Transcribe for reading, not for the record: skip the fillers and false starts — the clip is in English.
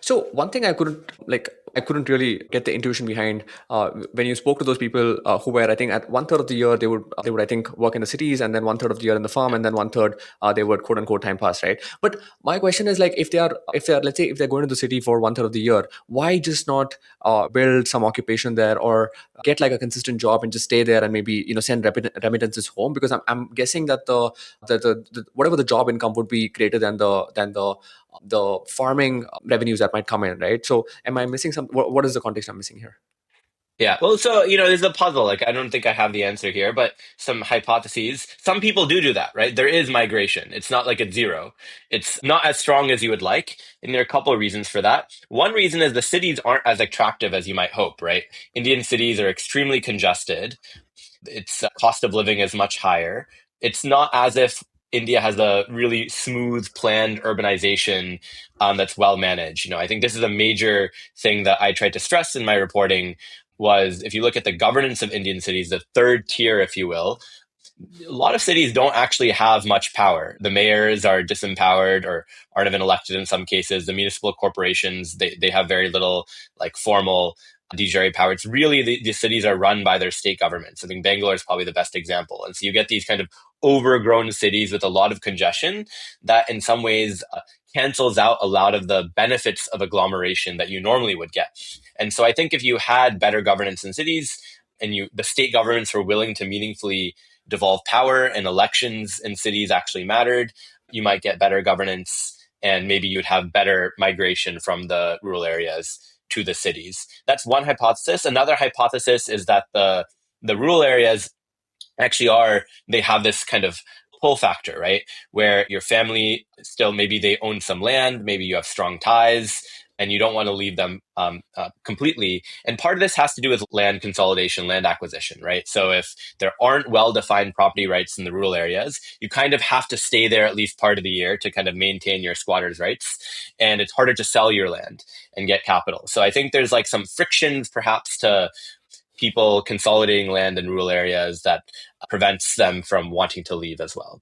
So one thing I couldn't really get the intuition behind when you spoke to those people who were, I think, at one third of the year they would I think work in the cities, and then one third of the year in the farm, and then one third they would quote unquote time pass, right? But my question is, like, if they are, let's say, if they're going to the city for one third of the year, why just not build some occupation there, or get like a consistent job and just stay there, and maybe send remittances home? Because I'm guessing that the whatever the job income would be greater than the farming revenues that might come in, right? So am I missing some? What is the context I'm missing here? Yeah. Well, so, there's a puzzle. Like, I don't think I have the answer here, but some hypotheses. Some people do that, right? There is migration. It's not like it's zero. It's not as strong as you would like. And there are a couple of reasons for that. One reason is the cities aren't as attractive as you might hope, right? Indian cities are extremely congested. Its cost of living is much higher. It's not as if India has a really smooth planned urbanization that's well managed. I think this is a major thing that I tried to stress in my reporting was if you look at the governance of Indian cities, the third tier, if you will, a lot of cities don't actually have much power. The mayors are disempowered or aren't even elected in some cases. The municipal corporations, they have very little like formal de jure power. It's really the cities are run by their state governments. I think Bangalore is probably the best example. And so you get these kind of overgrown cities with a lot of congestion that in some ways cancels out a lot of the benefits of agglomeration that you normally would get. And so I think if you had better governance in cities and the state governments were willing to meaningfully devolve power and elections in cities actually mattered, you might get better governance and maybe you'd have better migration from the rural areas to the cities. That's one hypothesis. Another hypothesis is that the rural areas actually they have this kind of pull factor, right? Where your family still, maybe they own some land, maybe you have strong ties, and you don't want to leave them completely. And part of this has to do with land consolidation, land acquisition, right? So if there aren't well defined property rights in the rural areas, you kind of have to stay there at least part of the year to kind of maintain your squatters' rights. And it's harder to sell your land and get capital. So I think there's like some frictions perhaps to people consolidating land in rural areas that prevents them from wanting to leave as well.